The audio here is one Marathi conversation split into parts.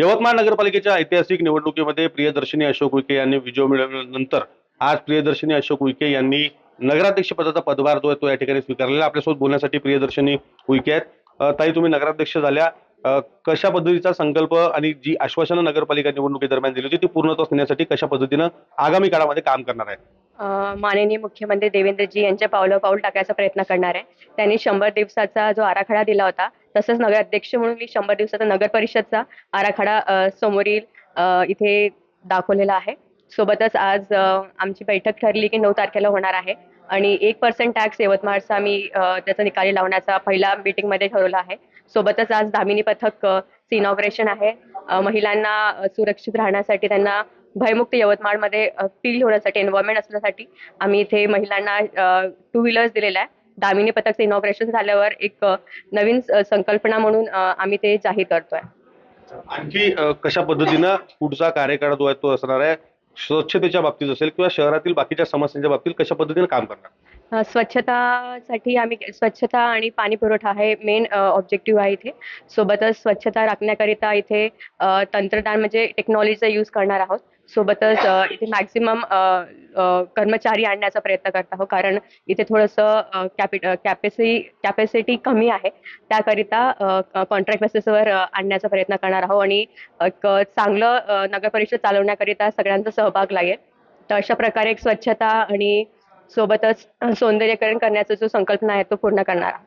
यवतमाळ नगरपालिकेच्या ऐतिहासिक निवडणुकीमध्ये प्रियदर्शनी अशोक उईके यांनी विजय मिळवल्यानंतर आज प्रियदर्शनी अशोक उईके यांनी नगराध्यक्ष पदाचा पदभार जो आहे तो या ठिकाणी स्वीकारलेला. आपल्यासोबत बोलण्यासाठी प्रियदर्शनी उईके आहेत. ताई, तुम्ही नगराध्यक्ष झाल्या. कशा पद्धतीचा संकल्प आणि जी आश्वासनं नगरपालिका निवडणुकीदरम्यान दिली होती ती पूर्णत्वास नेण्यासाठी कशा पद्धतीनं आगामी काळामध्ये काम करणार आहे? माननीय मुख्यमंत्री देवेंद्रजी यांच्या पावलं पाऊल टाकायचा प्रयत्न करणार आहे. त्यांनी 100 दिवसाचा जो आराखडा दिला होता, तसंच नगराध्यक्ष म्हणून मी 100 दिवसाचा नगर परिषदचा आराखडा समोरील इथे दाखवलेला आहे. सोबतच आज आमची बैठक ठरली की 9 तारखेला होणार आहे आणि 1% टॅक्स यवतमाळचा मी त्याचा निकाली लावण्याचा पहिल्या मीटिंगमध्ये ठरवला आहे. सोबतच आज दामिनी पथकचं इनॉग्रेशन आहे. महिलांना सुरक्षित राहण्यासाठी, त्यांना भयमुक्त यवतमाळमध्ये फील होण्यासाठी, एन्व्हायरमेंट असण्यासाठी आम्ही इथे महिलांना 2 व्हीलर्स दिलेल्या आहे. दामिनी पथकचं इनॉग्रेशन झाल्यावर एक नवीन संकल्पना म्हणून आम्ही ते जाहीर करतोय. आणखी कशा पद्धतीनं पुढचा कार्यकाळ जो आहे तो असणार आहे? स्वच्छतेच्या बाबतीत असेल किंवा शहरातील बाकीच्या समस्यांच्या बाबतीत कशा पद्धतीने काम करणार? स्वच्छतासाठी आम्ही स्वच्छता आणि पाणी पुरवठा हे मेन ऑब्जेक्टिव्ह आहे इथे. सोबतच स्वच्छता राखण्याकरिता इथे तंत्रज्ञान म्हणजे टेक्नॉलॉजीचा यूज करणार आहोत. सोबतच इथे मॅक्सिमम कर्मचारी आणण्याचा प्रयत्न करत आहोत, कारण इथे थोडंसं कॅपॅसिटी कमी आहे. त्याकरिता कॉन्ट्रॅक्ट बेसिसवर आणण्याचा प्रयत्न करणार आहोत आणि एक चांगलं नगर परिषद चालवण्याकरिता सगळ्यांचा सहभाग लागेल. तर अशा प्रकारे एक स्वच्छता आणि सोबतच सौंदर्यीकरण करण्याचा जो संकल्पना आहे तो पूर्ण करणार आहोत.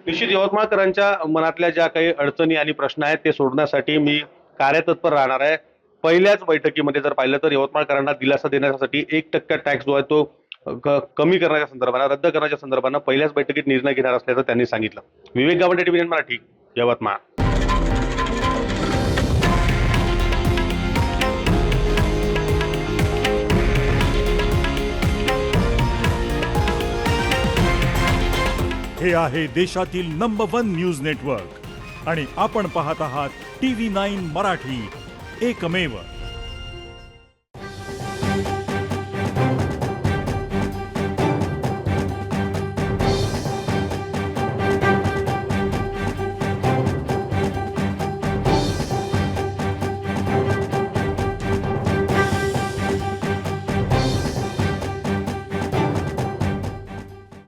निश्चित यवतमाळकरांच्या मनातल्या ज्या काही अडचणी आणि प्रश्न आहेत ते सोडण्यासाठी मी कार्यतत्पर राहणार आहे. पहिल्याच बैठकीमध्ये जर पाहिलं तर यवतमाळकरांना दिलासा देण्यासाठी 1% टॅक्स जो आहे तो कमी करण्याच्या संदर्भानं, रद्द करण्याच्या संदर्भानं पहिल्याच बैठकीत निर्णय घेणार असल्याचं त्यांनी सांगितलं. विवेक गावंडे, टीव्ही मराठी, यवतमाळ. हे आहे देशातील नंबर 1 न्यूज नेटवर्क आणि आपण पाहत आहात TV9 मराठी, एकमेव.